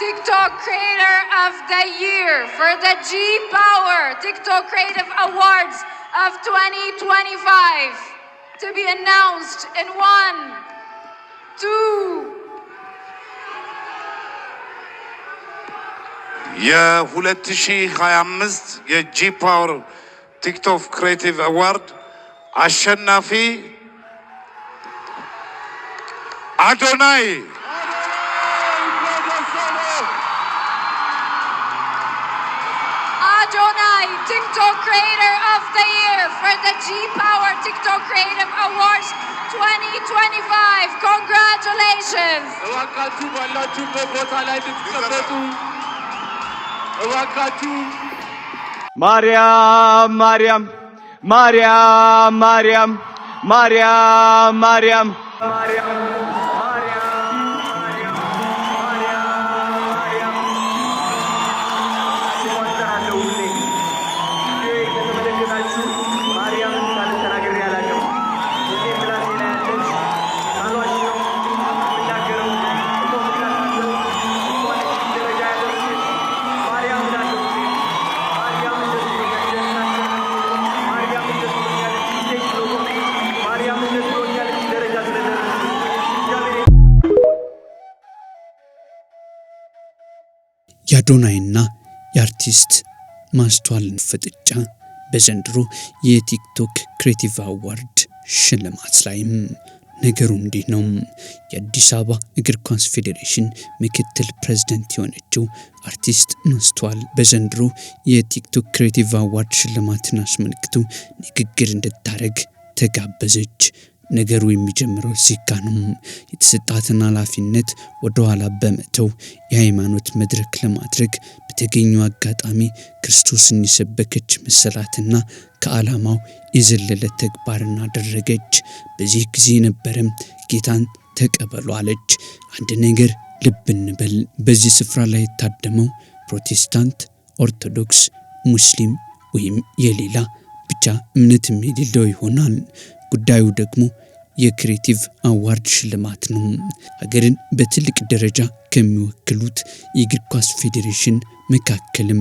TikTok Creator of the Year for the G Power TikTok Creative Awards of 2025 to be announced in 1, 2. የ2025 የጂ ፓወር ቲክቶክ ክሬቲቭ አዋርድ አሸናፊ አዶናይ TikTok Creator of the Year for the G Power TikTok Creative Awards 2025. Congratulations! Mariam, Mariam, Mariam, Mariam, Mariam, Mariam, Mariam. የአዶናይና የአርቲስት ማስተዋልን ፍጥጫ በዘንድሮ የቲክቶክ ክሬቲቭ አዋርድ ሽልማት ላይም ነገሩ እንዲህ ነው። የአዲስ አበባ እግር ኳስ ፌዴሬሽን ምክትል ፕሬዝዳንት የሆነችው አርቲስት ማስተዋል በዘንድሮ የቲክቶክ ክሬቲቭ አዋርድ ሽልማትን አስመልክቶ ንግግር እንድታደርግ ተጋበዘች። ነገሩ የሚጀምረው ሲካ ነው። የተሰጣትን ኃላፊነት ወደ ኋላ በመተው የሃይማኖት መድረክ ለማድረግ በተገኘው አጋጣሚ ክርስቶስን የሰበከች መሰላትና ከዓላማው የዘለለ ተግባርን አደረገች። በዚህ ጊዜ ነበረም ጌታን ተቀበሉ አለች። አንድ ነገር ልብ እንበል። በዚህ ስፍራ ላይ የታደመው ፕሮቴስታንት፣ ኦርቶዶክስ፣ ሙስሊም ወይም የሌላ ብቻ እምነትም የሌለው ይሆናል። ጉዳዩ ደግሞ የክሬቲቭ አዋርድ ሽልማት ነው። ሀገርን በትልቅ ደረጃ ከሚወክሉት የእግር ኳስ ፌዴሬሽን መካከልም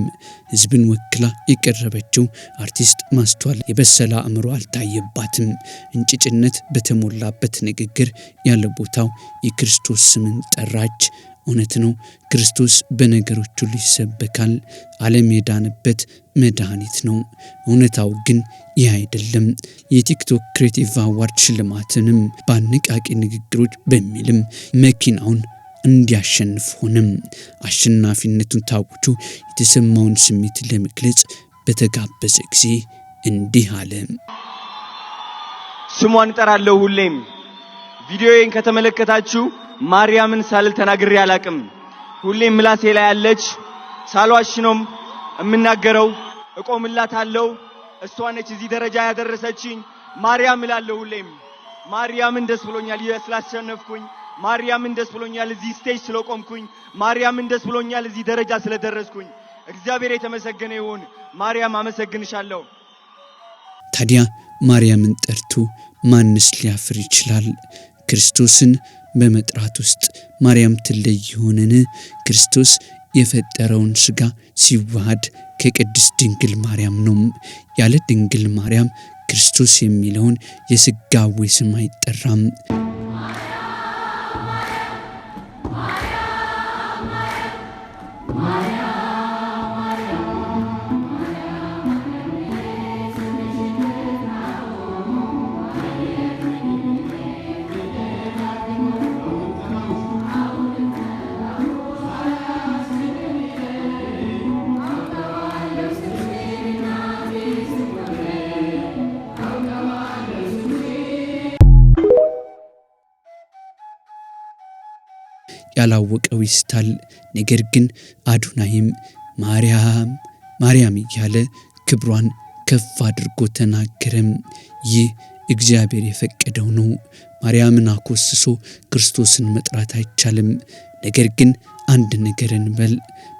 ህዝብን ወክላ የቀረበችው አርቲስት ማስተዋል የበሰለ አእምሮ አልታየባትም። እንጭጭነት በተሞላበት ንግግር ያለ ቦታው የክርስቶስ ስምን ጠራች። እውነት ነው፣ ክርስቶስ በነገሮች ሁሉ ይሰበካል። ዓለም የዳነበት መድኃኒት ነው። እውነታው ግን ይህ አይደለም። የቲክቶክ ክሬቲቭ አዋርድ ሽልማትንም በአነቃቂ ንግግሮች በሚልም መኪናውን እንዲያሸንፍ ሆነም። አሸናፊነቱን ታውጆ የተሰማውን ስሜት ለመግለጽ በተጋበዘ ጊዜ እንዲህ አለ። ስሟን እጠራለሁ ሁሌም። ቪዲዮዬን ከተመለከታችሁ ማርያምን ሳልል ተናግሬ አላቅም። ሁሌም ምላሴ ላይ ያለች ሳልዋሽ ነው የምናገረው። እቆምላታለሁ። እሷ ነች እዚህ ደረጃ ያደረሰችኝ። ማርያም እላለሁ ሁሌም። ማርያምን ደስ ብሎኛል ስላሸነፍኩኝ። ማርያምን ደስ ብሎኛል እዚህ ስቴጅ ስለቆምኩኝ። ማርያምን ደስ ብሎኛል እዚህ ደረጃ ስለደረስኩኝ። እግዚአብሔር የተመሰገነ ይሁን። ማርያም አመሰግንሻለሁ። ታዲያ ማርያምን ጠርቶ ማንስ ሊያፍር ይችላል? ክርስቶስን በመጥራት ውስጥ ማርያም ትለይ ይሆንን? ክርስቶስ የፈጠረውን ሥጋ ሲዋሃድ ከቅድስት ድንግል ማርያም ነው። ያለ ድንግል ማርያም ክርስቶስ የሚለውን የሥጋዌ ስም አይጠራም። ያላወቀው ይስታል። ነገር ግን አዶናይም ማርያም ማርያም እያለ ክብሯን ከፍ አድርጎ ተናገረም። ይህ እግዚአብሔር የፈቀደው ነው። ማርያምን አኮስሶ ክርስቶስን መጥራት አይቻልም። ነገር ግን አንድ ነገር እንበል።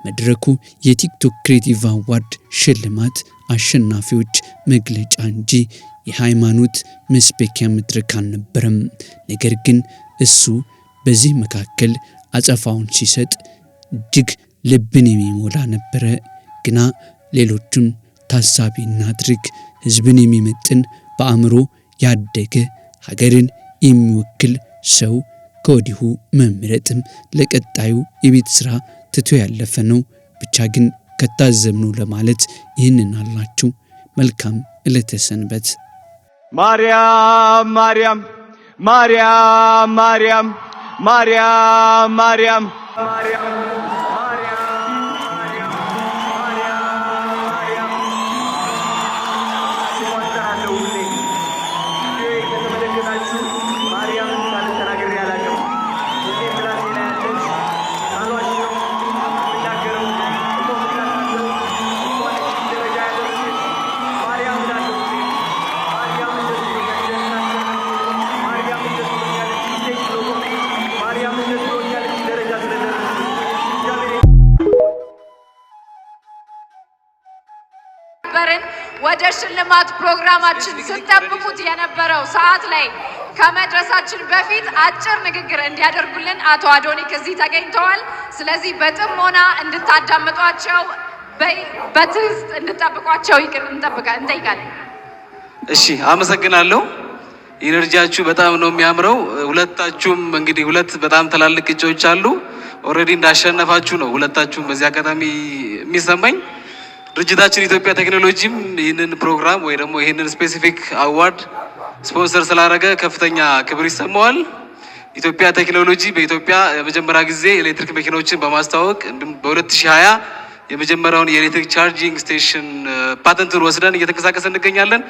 መድረኩ የቲክቶክ ክሬቲቭ አዋርድ ሽልማት አሸናፊዎች መግለጫ እንጂ የሃይማኖት መስበኪያ መድረክ አልነበረም። ነገር ግን እሱ በዚህ መካከል አጸፋውን ሲሰጥ እጅግ ልብን የሚሞላ ነበረ። ግና ሌሎቹን ታሳቢ እናድርግ። ህዝብን የሚመጥን በአእምሮ ያደገ ሀገርን የሚወክል ሰው ከወዲሁ መምረጥም ለቀጣዩ የቤት ስራ ትቶ ያለፈ ነው። ብቻ ግን ከታዘብነው ለማለት ይህንን አላችሁ። መልካም ዕለተ ሰንበት። ማርያም ማርያም ማርያም ማርያም ማርያም ማርያም ማርያም ወደ ሽልማት ፕሮግራማችን ስንጠብቁት የነበረው ሰዓት ላይ ከመድረሳችን በፊት አጭር ንግግር እንዲያደርጉልን አቶ አዶኒክ እዚህ ተገኝተዋል። ስለዚህ በጥሞና እንድታዳምጧቸው በትዕግስት እንድጠብቋቸው እንጠይቃለን። እሺ፣ አመሰግናለሁ። ኢነርጂያችሁ በጣም ነው የሚያምረው። ሁለታችሁም እንግዲህ ሁለት በጣም ትላልቅ እጩዎች አሉ። ኦልሬዲ እንዳሸነፋችሁ ነው ሁለታችሁም በዚህ አጋጣሚ የሚሰማኝ። ድርጅታችን ኢትዮጵያ ቴክኖሎጂም ይህንን ፕሮግራም ወይ ደግሞ ይህንን ስፔሲፊክ አዋርድ ስፖንሰር ስላደረገ ከፍተኛ ክብር ይሰማዋል። ኢትዮጵያ ቴክኖሎጂ በኢትዮጵያ የመጀመሪያ ጊዜ ኤሌክትሪክ መኪናዎችን በማስተዋወቅ እንዲሁም በ2020 የመጀመሪያውን የኤሌክትሪክ ቻርጂንግ ስቴሽን ፓተንቱን ወስደን እየተንቀሳቀሰ እንገኛለን።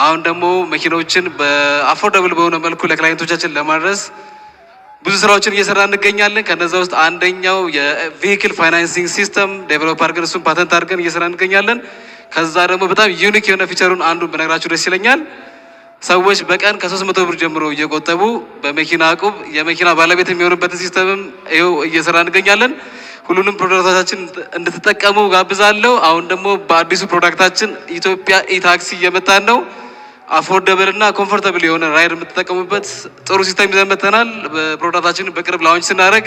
አሁን ደግሞ መኪናዎችን በአፎርደብል በሆነ መልኩ ለክላይንቶቻችን ለማድረስ ብዙ ስራዎችን እየሰራ እንገኛለን። ከነዛ ውስጥ አንደኛው የቬሂክል ፋይናንሲንግ ሲስተም ዴቨሎፕ አድርገን እሱን ፓተንት አድርገን እየሰራ እንገኛለን። ከዛ ደግሞ በጣም ዩኒክ የሆነ ፊቸሩን አንዱን ብነግራችሁ ደስ ይለኛል። ሰዎች በቀን ከ300 ብር ጀምሮ እየቆጠቡ በመኪና ዕቁብ የመኪና ባለቤት የሚሆኑበትን ሲስተምም ይኸው እየሰራ እንገኛለን። ሁሉንም ፕሮዳክቶቻችን እንድትጠቀሙ ጋብዛለሁ። አሁን ደግሞ በአዲሱ ፕሮዳክታችን ኢትዮጵያ ኢታክሲ እየመጣን ነው። አፎርደብል እና ኮምፎርታብል የሆነ ራይድ የምትጠቀሙበት ጥሩ ሲስተም ይዘን መጥተናል። በፕሮዳክታችንን በቅርብ ላውንች ስናደርግ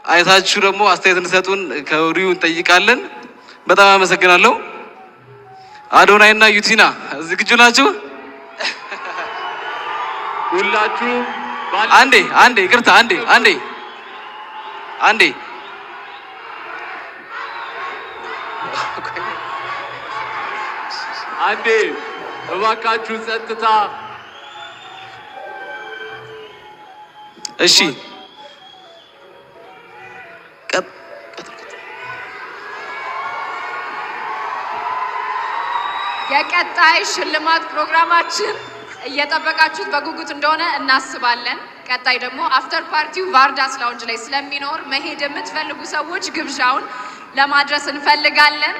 አይታችሁ ደግሞ አስተያየት እንሰጡን ከወዲሁ እንጠይቃለን። በጣም አመሰግናለሁ። አዶናይ እና ዩቲና ዝግጁ ናችሁ? ሁላችሁ አንዴ ይቅርታ፣ አንዴ እባካችሁ ጸጥታ። እሺ፣ የቀጣይ ሽልማት ፕሮግራማችን እየጠበቃችሁት በጉጉት እንደሆነ እናስባለን። ቀጣይ ደግሞ አፍተር ፓርቲው ቫርዳስ ላውንጅ ላይ ስለሚኖር መሄድ የምትፈልጉ ሰዎች ግብዣውን ለማድረስ እንፈልጋለን።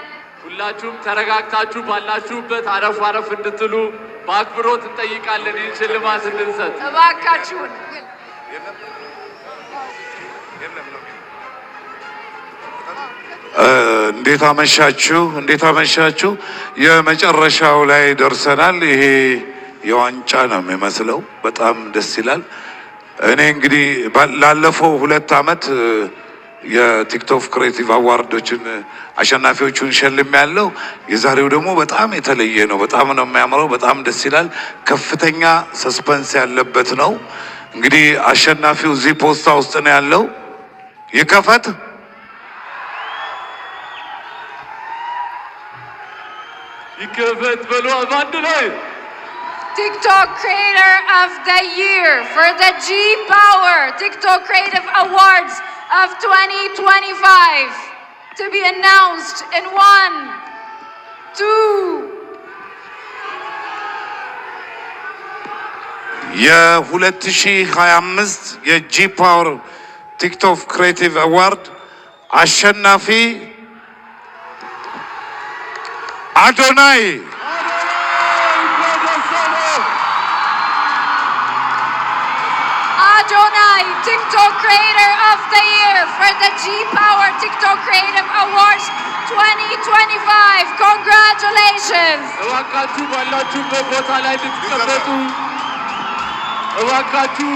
ሁላችሁም ተረጋግታችሁ ባላችሁበት አረፍ አረፍ እንድትሉ በአክብሮት እንጠይቃለን። ይህን ሽልማት እንድንሰጥ እባካችሁን። እንዴት አመሻችሁ። የመጨረሻው ላይ ደርሰናል። ይሄ የዋንጫ ነው የሚመስለው። በጣም ደስ ይላል። እኔ እንግዲህ ላለፈው 2 ዓመት የቲክቶክ ክሬቲቭ አዋርዶችን አሸናፊዎቹን ሸልም ያለው። የዛሬው ደግሞ በጣም የተለየ ነው። በጣም ነው የሚያምረው። በጣም ደስ ይላል። ከፍተኛ ሰስፐንስ ያለበት ነው። እንግዲህ አሸናፊው እዚህ ፖስታ ውስጥ ነው ያለው። ይከፈት። በሉ ባንድ ላይ TikTok Creator of the Year for the G Power TikTok Creative Awards of 2025 to be announced in 1, 2. የ2025 የጂ ፓወር ቲክቶክ ክሬቲቭ አዋርድ አሸናፊ አዶናይ TikTok Creator of the Year for the G Power TikTok Creative Awards 2025. Congratulations! እባካችሁ ባላችሁበት ቦታ ላይ እንድትቀመጡ እባካችሁ